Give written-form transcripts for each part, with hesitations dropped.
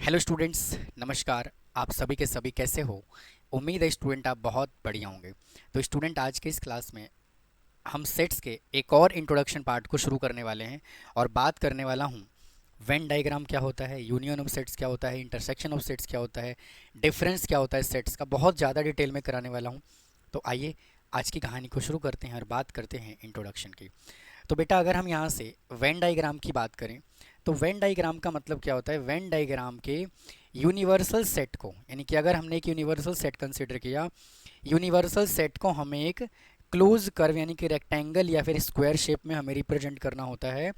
Hello students, नमस्कार। आप सभी के सभी कैसे हो? उम्मीद है स्टूडेंट आप बहुत बढ़िया होंगे। तो स्टूडेंट, आज के इस क्लास में हम सेट्स के एक और इंट्रोडक्शन पार्ट को शुरू करने वाले हैं और बात करने वाला हूँ वेन डायग्राम क्या होता है, यूनियन ऑफ सेट्स क्या होता है, इंटरसेक्शन ऑफ सेट्स क्या होता है, डिफरेंस क्या होता है सेट्स का, बहुत ज़्यादा डिटेल में कराने वाला हूँ। तो आइए आज की कहानी को शुरू करते हैं और बात करते हैं इंट्रोडक्शन की। तो बेटा, अगर हम यहाँ से वेन डायग्राम की बात करें तो वेन डायग्राम का मतलब क्या होता है? वेन डायग्राम के यूनिवर्सल सेट को, यानी कि अगर हमने एक यूनिवर्सल सेट कंसिडर किया, यूनिवर्सल सेट को हमें एक क्लोज कर्व यानी कि रेक्टेंगल या फिर स्क्वायर शेप में हमें रिप्रेजेंट करना होता है,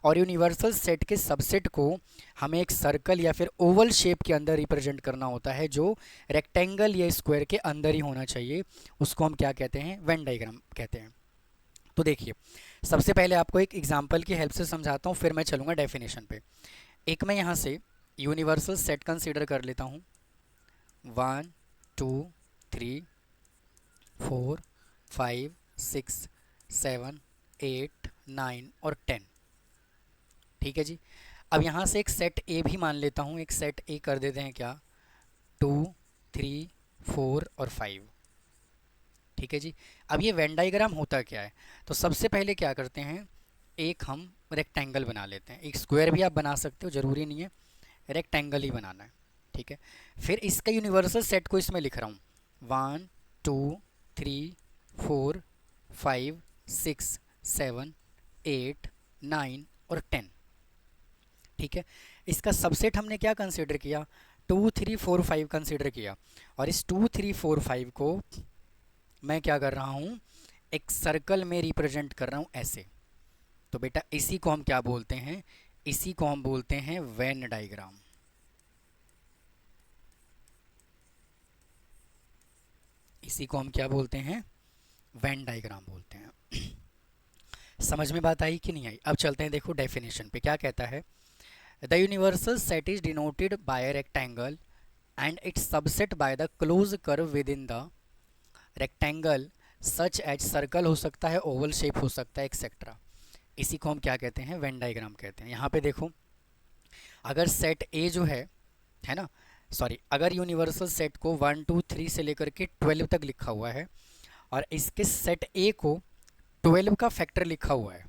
और यूनिवर्सल सेट के सबसेट को हमें एक सर्कल या फिर ओवल शेप के अंदर रिप्रेजेंट करना होता है, जो रेक्टेंगल या स्क्वायर के अंदर ही होना चाहिए। उसको हम क्या कहते हैं? वेन डायग्राम कहते हैं। तो देखिए, सबसे पहले आपको एक एग्जांपल की हेल्प से समझाता हूँ, फिर मैं चलूँगा डेफिनेशन पे। एक मैं यहाँ से यूनिवर्सल सेट कंसीडर कर लेता हूँ। 1 2 3 4 5 6 7 8 9 और 10। ठीक है जी। अब यहाँ से एक सेट ए भी मान लेता हूँ। एक सेट ए कर देते हैं क्या? 2 3 4 और 5। ठीक है जी। अब ये वेन डायग्राम होता क्या है? तो सबसे पहले क्या करते हैं, एक हम रेक्टेंगल बना लेते हैं। एक स्क्वायर भी आप बना सकते हो, ज़रूरी नहीं है रेक्टेंगल ही बनाना है। ठीक है। फिर इसका यूनिवर्सल सेट को इसमें लिख रहा हूँ। 1 2 3 4 5 6 7 8 9 और 10। ठीक है। इसका सबसेट हमने क्या कंसिडर किया? 2 3 4 5 कंसिडर किया। और इस 2 3 4 5 को मैं क्या कर रहा हूँ, एक सर्कल में रिप्रेजेंट कर रहा हूँ ऐसे। तो बेटा, इसी को हम क्या बोलते हैं? इसी को हम बोलते हैं वेन डायग्राम। इसी को हम क्या बोलते हैं? वेन डायग्राम बोलते हैं। समझ में बात आई कि नहीं आई? अब चलते हैं, देखो डेफिनेशन पे क्या कहता है। The universal set is denoted by a rectangle and its subset by the close curve within the rectangle such as circle हो सकता है, ओवल शेप हो सकता है, एक्सेट्रा। इसी को हम क्या कहते हैं? वेन डायग्राम कहते हैं। यहाँ पे देखो, अगर सेट ए जो है ना, सॉरी, अगर यूनिवर्सल सेट को 1 2 3 से लेकर के 12 तक लिखा हुआ है और इसके सेट ए को 12 का फैक्टर लिखा हुआ है,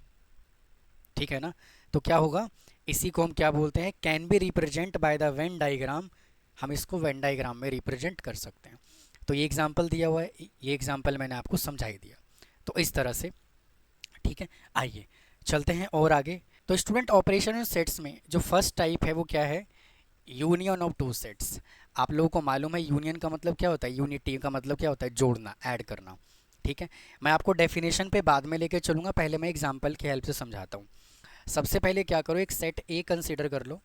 ठीक है ना, तो क्या होगा? इसी को हम क्या बोलते हैं? Can be represent by the Venn diagram. हम इसको वेन डायग्राम में रिप्रेजेंट कर सकते हैं। तो ये एग्जांपल दिया हुआ है, ये एग्जांपल मैंने आपको समझा ही दिया। तो इस तरह से, ठीक है। आइए चलते हैं और आगे। तो स्टूडेंट, ऑपरेशन सेट्स में जो फर्स्ट टाइप है वो क्या है? Union of two sets. आप लोगों को मालूम है यूनियन का मतलब क्या होता है? यूनिटी का मतलब क्या होता है? जोड़ना, ऐड करना। ठीक है। मैं आपको डेफिनेशन पे बाद में लेके चलूँगा, पहले मैं एग्जांपल की हेल्प से समझाता हूँ। सबसे पहले क्या करो, एक सेट ए कंसीडर कर लो,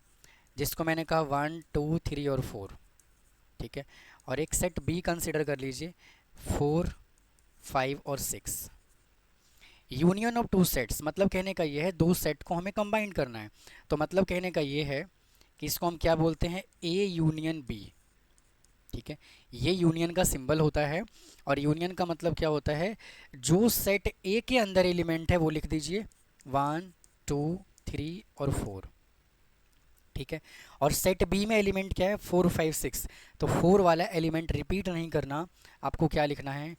जिसको मैंने कहा 1 2 3 और 4। ठीक है। और एक सेट बी कंसीडर कर लीजिए, 4 5 और 6। यूनियन ऑफ टू सेट्स मतलब कहने का ये है, दो सेट को हमें कंबाइन करना है। तो मतलब कहने का ये है कि इसको हम क्या बोलते हैं? A union B. ठीक है। ये यूनियन का सिंबल होता है। और यूनियन का मतलब क्या होता है? जो सेट ए के अंदर एलिमेंट है वो लिख दीजिए, 1 2 3 और 4। ठीक है। और सेट बी में एलिमेंट क्या है? 4 5 6। तो 4 वाला एलिमेंट रिपीट नहीं करना, आपको क्या लिखना है?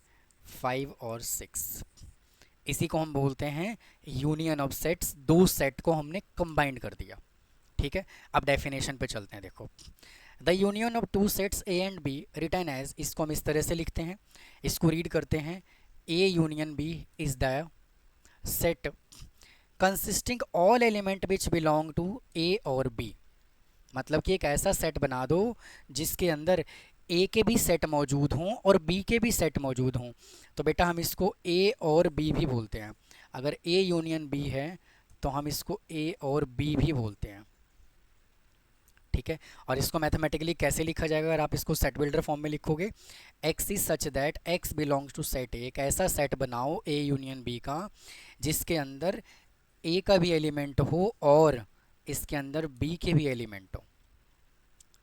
5 और 6। इसी को हम बोलते हैं यूनियन ऑफ सेट्स। दो सेट को हमने कंबाइंड कर दिया। ठीक है। अब डेफिनेशन पे चलते हैं। देखो, the union of two sets A and B written as, इसको हम इस तरह से लिखते हैं, इसको रीड करते हैं। A union B is the set consisting all element which belong to A और बी। मतलब कि एक ऐसा सेट बना दो जिसके अंदर ए के भी सेट मौजूद हों और बी के भी सेट मौजूद हों। तो बेटा, हम इसको ए और बी भी बोलते हैं। अगर ए यूनियन बी है तो हम इसको ए और बी भी बोलते हैं। ठीक है। और इसको मैथमेटिकली कैसे लिखा जाएगा? अगर आप इसको सेट बिल्डर फॉर्म में लिखोगे, x is such that x belongs to set A. एक ऐसा सेट बनाओ ए यूनियन बी का जिसके अंदर ए का भी एलिमेंट हो और इसके अंदर बी के भी एलिमेंट हो।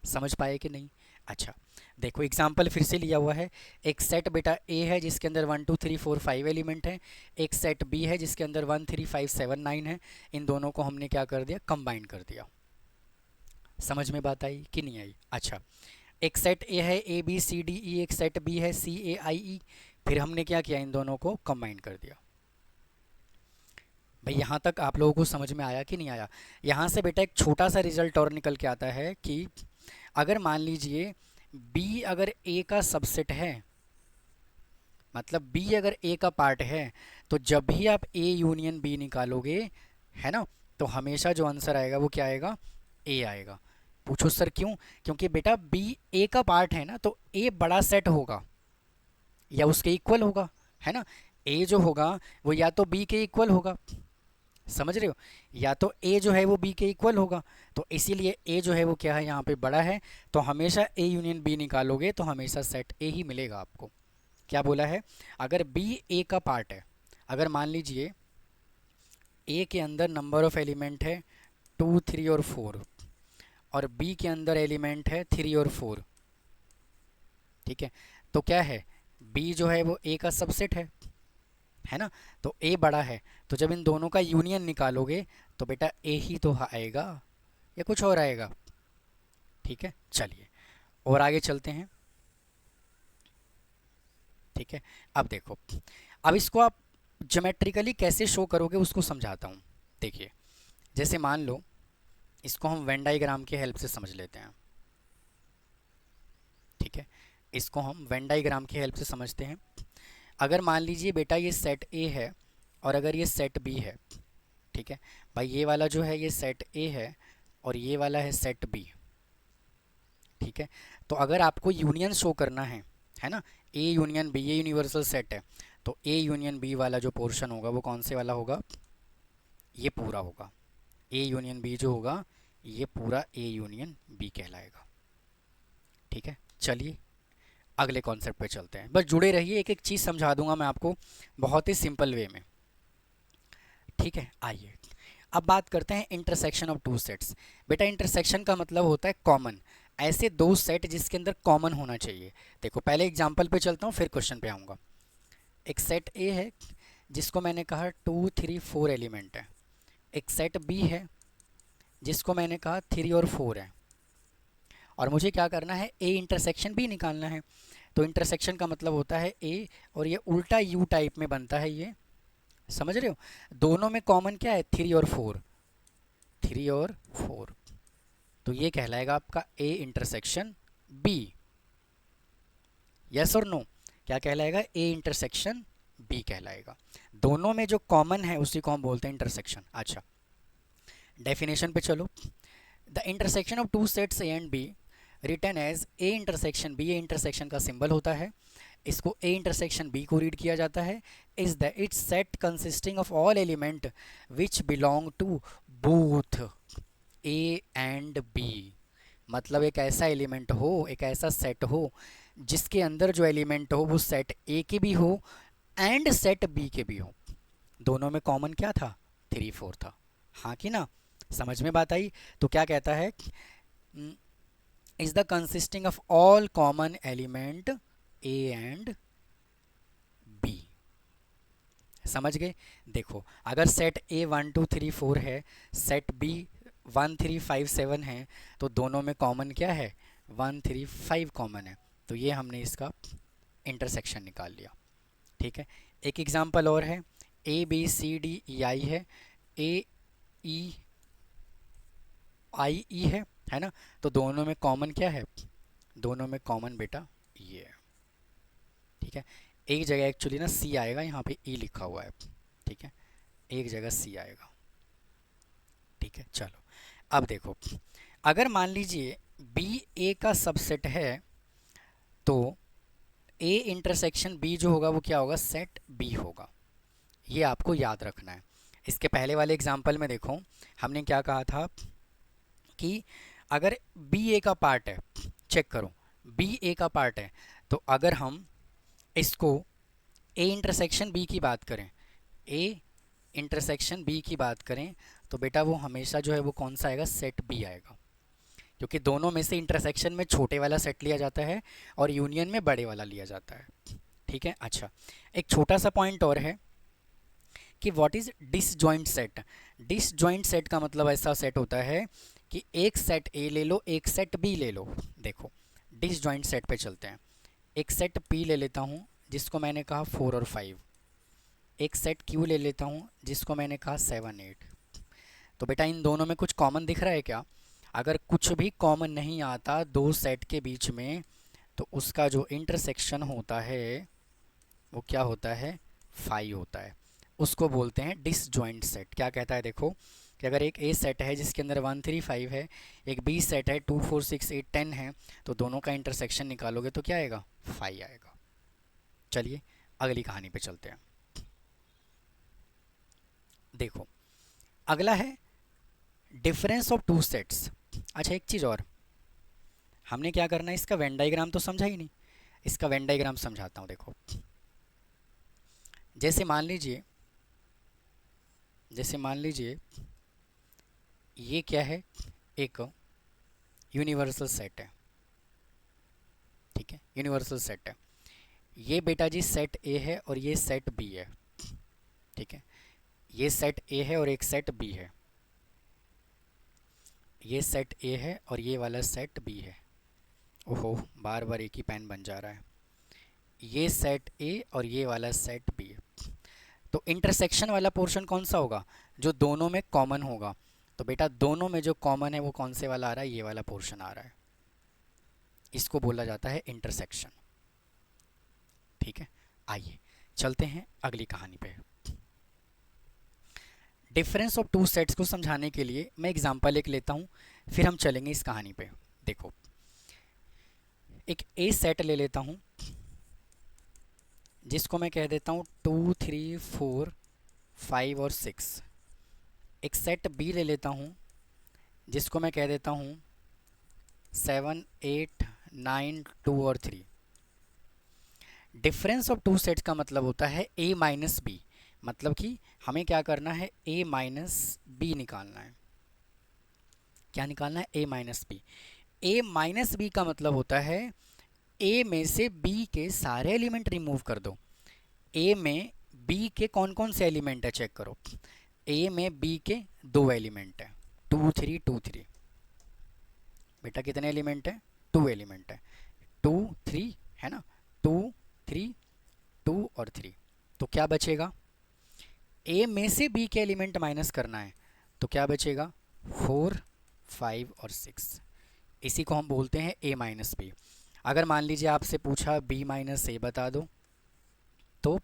समझ पाए कि नहीं? अच्छा, देखो एग्जाम्पल फिर से लिया हुआ है। एक सेट बेटा ए है जिसके अंदर 1 2 3 4 5 एलिमेंट हैं। एक सेट बी है जिसके अंदर 1 3 5 7 9 है। इन दोनों को हमने क्या कर दिया? कंबाइन कर दिया। समझ में बात आई कि नहीं आई? अच्छा, एक सेट ए है A B C D E, एक सेट बी है सी ए आई ई, फिर हमने क्या किया, इन दोनों को कंबाइन कर दिया। भाई यहाँ तक आप लोगों को समझ में आया कि नहीं आया? यहाँ से बेटा एक छोटा सा रिजल्ट और निकल के आता है कि अगर मान लीजिए बी अगर ए का सबसेट है, मतलब बी अगर ए का पार्ट है, तो जब भी आप ए यूनियन बी निकालोगे, है ना, तो हमेशा जो आंसर आएगा वो क्या आएगा, ए आएगा। पूछो सर क्यों? क्योंकि बेटा बी ए का पार्ट है ना, तो ए बड़ा सेट होगा या उसके इक्वल होगा, है ना। ए जो होगा वो या तो बी के इक्वल होगा, समझ रहे हो, या तो ए जो है वो बी के इक्वल होगा। तो इसीलिए ए जो है वो क्या है, यहाँ पे बड़ा है, तो हमेशा ए यूनियन बी निकालोगे तो हमेशा सेट ए ही मिलेगा आपको। क्या बोला है, अगर बी ए का पार्ट है, अगर मान लीजिए ए के अंदर नंबर ऑफ एलिमेंट है 2 3 और 4, और बी के अंदर एलिमेंट है 3 और 4, ठीक है, तो क्या है, बी जो है वो ए का सबसेट है ना, तो ए बड़ा है, तो जब इन दोनों का यूनियन निकालोगे तो बेटा ए ही तो आएगा या कुछ और आएगा। ठीक है, चलिए और आगे चलते हैं। ठीक है, अब देखो, अब इसको आप ज्योमेट्रिकली कैसे शो करोगे उसको समझाता हूँ। देखिए, जैसे मान लो इसको हम वेन डायग्राम की हेल्प से समझ लेते हैं। ठीक है, इसको हम वेन डायग्राम की हेल्प से समझते हैं। अगर मान लीजिए बेटा ये सेट ए है और अगर ये सेट बी है, ठीक है भाई, ये वाला जो है ये सेट ए है और ये वाला है सेट बी। ठीक है, तो अगर आपको यूनियन शो करना है ना, ए यूनियन बी, ये यूनिवर्सल सेट है, तो ए यूनियन बी वाला जो पोर्शन होगा वो कौन से वाला होगा, ये पूरा होगा। ए यूनियन बी जो होगा ये पूरा ए यूनियन बी कहलाएगा। ठीक है, चलिए अगले कॉन्सेप्ट पे चलते हैं, बस जुड़े रहिए, एक एक चीज़ समझा दूंगा मैं आपको बहुत ही सिंपल वे में। ठीक है, आइए अब बात करते हैं इंटरसेक्शन ऑफ टू सेट्स। बेटा इंटरसेक्शन का मतलब होता है कॉमन, ऐसे दो सेट जिसके अंदर कॉमन होना चाहिए। देखो पहले एग्जांपल पे चलता हूँ फिर क्वेश्चन पे आऊँगा। एक सेट ए है जिसको मैंने कहा 2 3 4 एलिमेंट है, एक सेट बी है जिसको मैंने कहा 3 और 4 है, और मुझे क्या करना है, ए इंटरसेक्शन बी निकालना है। तो इंटरसेक्शन का मतलब होता है ए, और ये उल्टा यू टाइप में बनता है, ये समझ रहे हो। दोनों में कॉमन क्या है, 3 और 4, 3 और 4, तो ये कहलाएगा आपका ए इंटरसेक्शन बी। यस और नो, क्या कहलाएगा, ए इंटरसेक्शन बी कहलाएगा। दोनों में जो कॉमन है उसी को हम बोलते हैं इंटरसेक्शन। अच्छा, डेफिनेशन पे चलो। The intersection of two sets A and B written as A intersection B, A intersection का सिंबल होता है, इसको ए इंटरसेक्शन बी को रीड किया जाता है। Is the it's set consisting of all element which belong to both A and B, मतलब एक ऐसा एलिमेंट हो, एक ऐसा सेट हो जिसके अंदर जो एलिमेंट हो वो सेट ए के भी हो एंड सेट बी के भी हो। दोनों में कॉमन क्या था, 3 4 था, हाँ कि ना, समझ में बात आई। तो क्या कहता है, is the consisting of all common element A and B. समझ गए। देखो अगर सेट ए 1 2 3 4 है, सेट बी 1 3 5 7 है, तो दोनों में कॉमन क्या है, 1 3 5 कॉमन है, तो ये हमने इसका इंटरसेक्शन निकाल लिया। ठीक है, एक एग्जांपल और है, A B C D E आई है, ए ई आई ई है ना, तो दोनों में कॉमन क्या है, दोनों में कॉमन बेटा ये है। ठीक है, एक जगह एक्चुअली ना सी आएगा, यहाँ पे ई लिखा हुआ है, ठीक है, एक जगह सी आएगा। ठीक है, चलो अब देखो, अगर मान लीजिए बी ए का सबसेट है, तो ए इंटरसेक्शन बी जो होगा वो क्या होगा, सेट बी होगा, ये आपको याद रखना है। इसके पहले वाले एग्जाम्पल में देखो हमने क्या कहा था कि अगर बी ए का पार्ट है, चेक करो बी ए का पार्ट है, तो अगर हम इसको ए इंटरसेक्शन बी की बात करें, ए इंटरसेक्शन बी की बात करें, तो बेटा वो हमेशा जो है वो कौन सा आएगा, सेट बी आएगा, क्योंकि दोनों में से इंटरसेक्शन में छोटे वाला सेट लिया जाता है और यूनियन में बड़े वाला लिया जाता है। ठीक है, अच्छा एक छोटा सा पॉइंट और है कि what is disjoint set. Disjoint set का मतलब ऐसा सेट होता है कि एक सेट ए ले लो, एक सेट बी ले लो। देखो डिसजॉइंट सेट पे चलते हैं। एक सेट पी ले लेता हूँ जिसको मैंने कहा 4 और 5। एक सेट क्यू ले लेता हूँ जिसको मैंने कहा 7 8। तो बेटा इन दोनों में कुछ कॉमन दिख रहा है क्या? अगर कुछ भी कॉमन नहीं आता दो सेट के बीच में, तो उसका जो इंटरसेक्शन होता है वो क्या होता है? 5 होता है। उसको बोलते हैं डिसजॉइंट सेट। क्या कहता है? देखो कि अगर एक ए सेट है जिसके अंदर 1 3 5 है, एक बी सेट है 2 4 6 8 10 है, तो दोनों का इंटरसेक्शन निकालोगे तो क्या आएगा? 5 आएगा। चलिए अगली कहानी पे चलते हैं। देखो अगला है डिफरेंस ऑफ टू सेट्स। अच्छा एक चीज़ और, हमने क्या करना है, इसका वेन डायग्राम तो समझा ही नहीं। इसका वेन डायग्राम समझाता हूँ। देखो जैसे मान लीजिए, ये क्या है? एक यूनिवर्सल सेट है। ठीक है, यूनिवर्सल सेट है। ये बेटा जी सेट ए है और ये सेट बी है। ठीक है, ये सेट ए है और एक सेट बी है। ये सेट ए है और ये वाला सेट बी है। ओहो, बार बार एक ही पेन बन जा रहा है। ये सेट ए और ये वाला सेट बी है। तो इंटरसेक्शन वाला पोर्शन कौन सा होगा? जो दोनों में कॉमन होगा। तो बेटा दोनों में जो कॉमन है वो कौन से वाला आ रहा है? ये वाला पोर्शन आ रहा है। इसको बोला जाता है इंटरसेक्शन। ठीक है, आइए चलते हैं अगली कहानी पे। डिफरेंस ऑफ टू सेट्स को समझाने के लिए मैं एग्जांपल एक लेता हूँ, फिर हम चलेंगे इस कहानी पे। देखो एक ए सेट ले लेता हूँ जिसको मैं कह देता हूँ 2 3 4 5 और 6। एक सेट बी ले लेता हूँ जिसको मैं कह देता हूँ 7 8 9 2 और 3। डिफरेंस ऑफ टू सेट्स का मतलब होता है ए माइनस बी। मतलब कि हमें क्या करना है? ए माइनस बी निकालना है। क्या निकालना है? ए माइनस बी। ए माइनस बी का मतलब होता है ए में से बी के सारे एलिमेंट रिमूव कर दो। ए में बी के कौन कौन से एलिमेंट है चेक करो। ए में बी के दो एलिमेंट है, 2 3 2 3। बेटा कितने एलिमेंट है? 2 एलिमेंट है, 2 3 है ना, 2 3 2 और 3। तो क्या बचेगा? ए में से बी के एलिमेंट माइनस करना है, तो क्या बचेगा? 4 5 और 6। इसी को हम बोलते हैं ए माइनस बी। अगर मान लीजिए आपसे पूछा बी माइनस ए बता दो, तो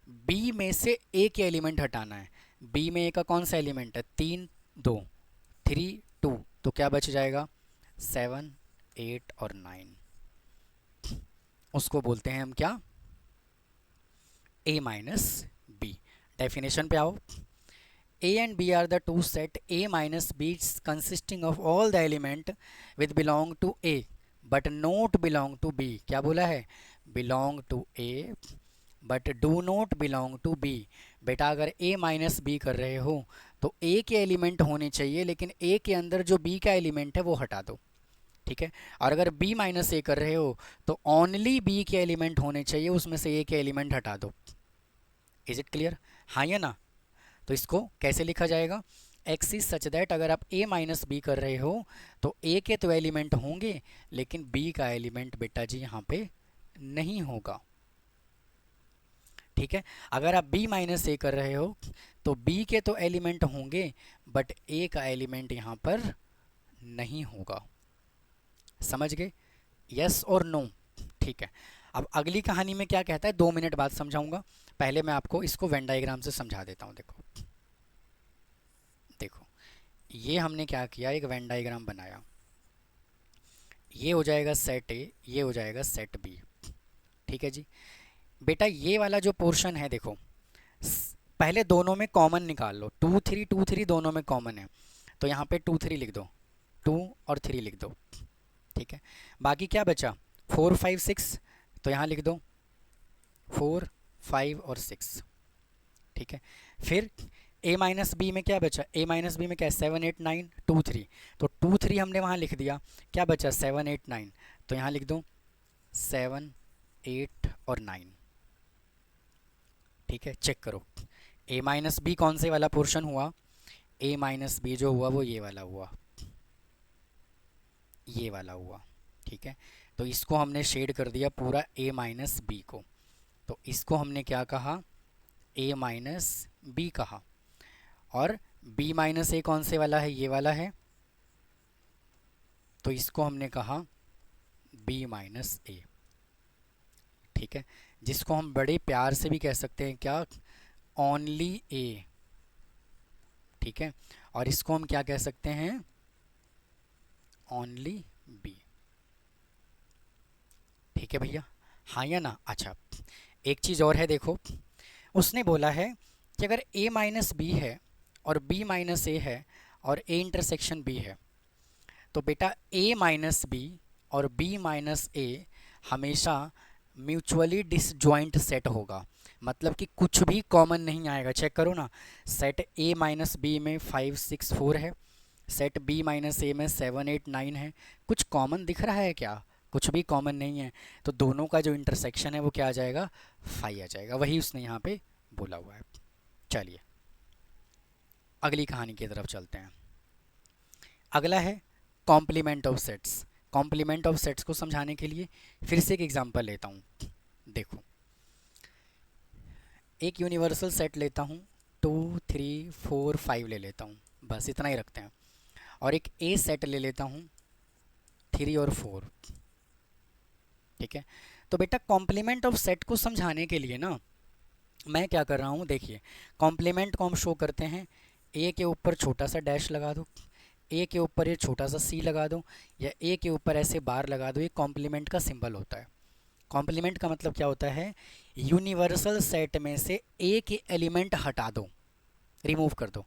बी में से ए के एलिमेंट हटाना है। बी में ए का कौन सा एलिमेंट है? 3 2 3 2। तो क्या बच जाएगा? 7 8 और 9। उसको बोलते हैं हम क्या? ए माइनस बी। डेफिनेशन पे आओ। A and B are the two set A minus B consisting of all the element which belong to A but not belong to B। क्या बोला है? belong to A but do not belong to B। बेटा अगर A minus B कर रहे हो तो A के एलिमेंट होने चाहिए, लेकिन A के अंदर जो B का एलिमेंट है वो हटा दो। ठीक है, और अगर B माइनस ए कर रहे हो तो ओनली B के एलिमेंट होने चाहिए, उसमें से A के एलिमेंट हटा दो। Is it clear? हाँ या ना? तो इसको कैसे लिखा जाएगा? एक्स इज सच दैट अगर आप ए माइनस बी कर रहे हो तो ए के तो एलिमेंट होंगे लेकिन बी का एलिमेंट बेटा जी यहाँ पे नहीं होगा। ठीक है, अगर आप बी माइनस ए कर रहे हो तो बी के तो एलिमेंट होंगे बट ए का एलिमेंट यहाँ पर नहीं होगा। समझ गए? यस और नो? ठीक है, अब अगली कहानी में क्या कहता है 2 मिनट बाद समझाऊंगा। पहले मैं आपको इसको वेन डायग्राम से समझा देता हूँ। देखो देखो ये हमने क्या किया, एक वेन डायग्राम बनाया। ये हो जाएगा सेट ए, ये हो जाएगा सेट बी। ठीक है जी। बेटा ये वाला जो पोर्शन है देखो, पहले दोनों में कॉमन निकाल लो। 2 3 2 3 दोनों में कॉमन है, तो यहाँ पे 2 3 लिख दो, 2 और 3 लिख दो। ठीक है, बाकी क्या बचा? 4 5 6, तो यहाँ लिख दो 4 5 और 6। ठीक है, फिर a माइनस बी में क्या बचा? a माइनस बी में क्या है? 7 8 9 2 3। तो 2 3 हमने वहाँ लिख दिया, क्या बचा? 7 8 9। तो यहाँ लिख दो 7 8 और 9। ठीक है, चेक करो a माइनस बी कौन से वाला पोर्शन हुआ? a माइनस बी जो हुआ वो ये वाला हुआ। ये वाला हुआ। ठीक है, तो इसको हमने शेड कर दिया पूरा a माइनस बी को, तो इसको हमने क्या कहा, a माइनस बी कहा। और b माइनस ए कौन से वाला है, ये वाला है, तो इसको हमने कहा b माइनस ए। ठीक है, जिसको हम बड़े प्यार से भी कह सकते हैं क्या, ओनली ए। ठीक है, और इसको हम क्या कह सकते हैं, ओनली बी। ठीक है भैया, हाँ या ना। अच्छा, एक चीज़ और है, देखो उसने बोला है कि अगर a माइनस बी है और b माइनस ए है और a इंटरसेक्शन b है, तो बेटा a माइनस बी और b माइनस ए हमेशा म्यूचुअली डिसजॉइंट सेट होगा। मतलब कि कुछ भी कॉमन नहीं आएगा। चेक करो ना, सेट a माइनस बी में 5 6 4 है, सेट b माइनस ए में 7 8 9 है। कुछ कॉमन दिख रहा है क्या, कुछ भी कॉमन नहीं है। तो दोनों का जो इंटरसेक्शन है वो क्या आ जाएगा, 5 आ जाएगा। वही उसने यहाँ पे बोला हुआ है। चलिए अगली कहानी की तरफ चलते हैं। अगला है complement of sets. Complement of sets को समझाने के लिए फिर से एक एग्जांपल लेता हूँ। देखो, एक यूनिवर्सल सेट लेता हूँ, 2 3 4 5 ले लेता हूँ, बस इतना ही रखते हैं। और एक ए सेट ले लेता हूँ, 3 और 4। ठीक है, तो बेटा कॉम्प्लीमेंट ऑफ सेट को समझाने के लिए ना मैं क्या कर रहा हूँ, देखिए कॉम्प्लीमेंट को हम शो करते हैं, ए के ऊपर छोटा सा डैश लगा दो, ए के ऊपर ये छोटा सा सी लगा दो, या ए के ऊपर ऐसे बार लगा दो। ये कॉम्प्लीमेंट का सिंबल होता है। कॉम्प्लीमेंट का मतलब क्या होता है, यूनिवर्सल सेट में से ए के एलिमेंट हटा दो, रिमूव कर दो।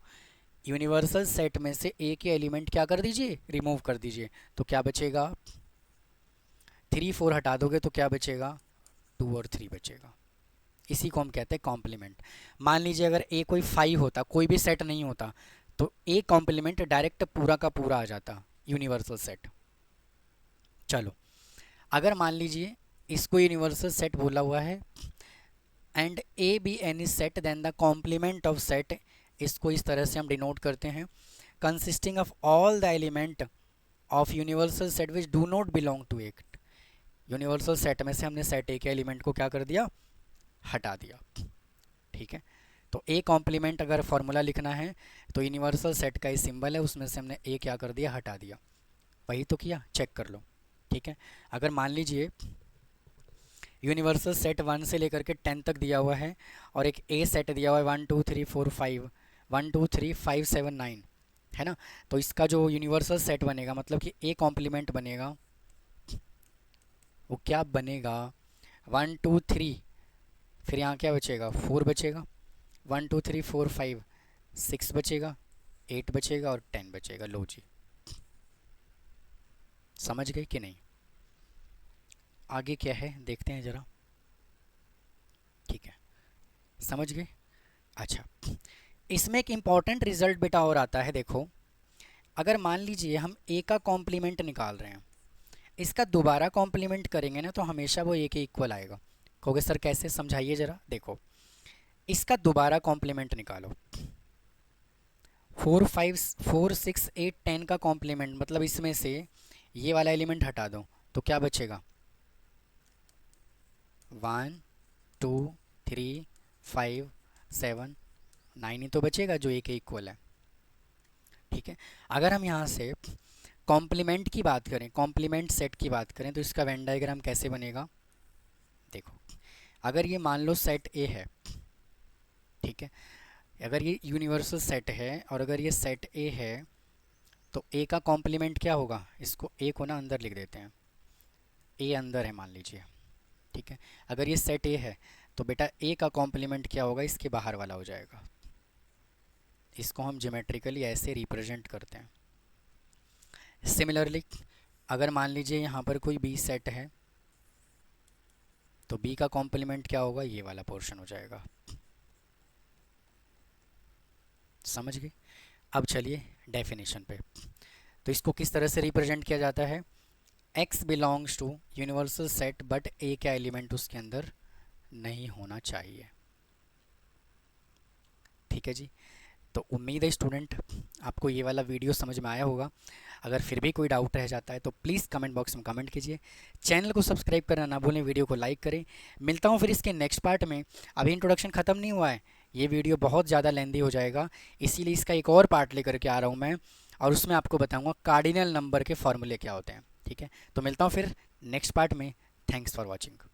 यूनिवर्सल सेट में से ए के एलिमेंट क्या कर दीजिए, रिमूव कर दीजिए। तो क्या बचेगा, 3 4 हटा दोगे तो क्या बचेगा, 2 और 3 बचेगा। इसी को हम कहते हैं कॉम्प्लीमेंट। मान लीजिए अगर ए कोई 5 होता, कोई भी सेट नहीं होता, तो ए कॉम्प्लीमेंट डायरेक्ट पूरा का पूरा आ जाता यूनिवर्सल सेट। चलो, अगर मान लीजिए इसको यूनिवर्सल सेट बोला हुआ है and A be any set then the complement of set, इसको इस तरह से हम डिनोट करते हैं, consisting of all the element of universal set which do not belong to it. Universal set में से हमने सेट ए के एलिमेंट को क्या कर दिया, हटा दिया। ठीक है, तो ए कॉम्प्लीमेंट अगर फॉर्मूला लिखना है तो यूनिवर्सल सेट का ही सिंबल है, उसमें से हमने ए क्या कर दिया, हटा दिया। वही तो किया, चेक कर लो। ठीक है, अगर मान लीजिए यूनिवर्सल सेट 1 से लेकर के 10 तक दिया हुआ है और एक ए सेट दिया हुआ है 1 2 3 4 5, 1 2 3 5 7 9 है ना। तो इसका जो यूनिवर्सल सेट बनेगा, मतलब कि ए कॉम्प्लीमेंट बनेगा, वो क्या बनेगा, 1 2 3, फिर यहाँ क्या बचेगा, 4 बचेगा, 1 2 3 4 5 6 बचेगा, 8 बचेगा और 10 बचेगा। लो जी, समझ गए कि नहीं। आगे क्या है देखते हैं ज़रा। ठीक है, समझ गए। अच्छा, इसमें एक इम्पॉर्टेंट रिजल्ट बेटा और आता है। देखो, अगर मान लीजिए हम ए का कॉम्प्लीमेंट निकाल रहे हैं, इसका दोबारा कॉम्प्लीमेंट करेंगे ना तो हमेशा वो ए के इक्वल आएगा। कहोगे सर कैसे, समझाइए ज़रा। देखो, इसका दोबारा कॉम्प्लीमेंट निकालो, 4 5 4 6 8 10 का कॉम्प्लीमेंट, मतलब इसमें से ये वाला एलिमेंट हटा दो तो क्या बचेगा, 1 2 3 5 7 9 ही तो बचेगा जो ए के इक्वल है। ठीक है, अगर हम यहाँ से कॉम्प्लीमेंट की बात करें, कॉम्प्लीमेंट सेट की बात करें, तो इसका वेन डायग्राम कैसे बनेगा। देखो, अगर ये मान लो सेट ए है, ठीक है, अगर ये यूनिवर्सल सेट है और अगर ये सेट ए है, तो ए का कॉम्प्लीमेंट क्या होगा, इसको ए को ना अंदर लिख देते हैं, ए अंदर है मान लीजिए। ठीक है, अगर ये सेट ए है तो बेटा ए का कॉम्प्लीमेंट क्या होगा, इसके बाहर वाला हो जाएगा। इसको हम ज्योमेट्रिकली ऐसे रिप्रेजेंट करते हैं। सिमिलरली अगर मान लीजिए यहाँ पर कोई बी सेट है तो बी का कॉम्प्लीमेंट क्या होगा, ये वाला पोर्शन हो जाएगा। समझ गए। अब चलिए डेफिनेशन पे। तो इसको किस तरह से रिप्रेजेंट किया जाता है, x belongs to universal set but A का एलिमेंट उसके अंदर नहीं होना चाहिए। ठीक है जी, तो उम्मीद है स्टूडेंट आपको ये वाला वीडियो समझ में आया होगा। अगर फिर भी कोई डाउट रह जाता है तो प्लीज़ कमेंट बॉक्स में कमेंट कीजिए। चैनल को सब्सक्राइब करना ना भूलें, वीडियो को लाइक करें। मिलता हूँ फिर इसके नेक्स्ट पार्ट में। अभी इंट्रोडक्शन ख़त्म नहीं हुआ है, ये वीडियो बहुत ज़्यादा लेंदी हो जाएगा, इसीलिए इसका एक और पार्ट लेकर के आ रहा हूँ मैं, और उसमें आपको बताऊँगा कार्डिनल नंबर के फॉर्मूले क्या होते हैं। ठीक है, तो मिलता हूँ फिर नेक्स्ट पार्ट में। Thanks for watching.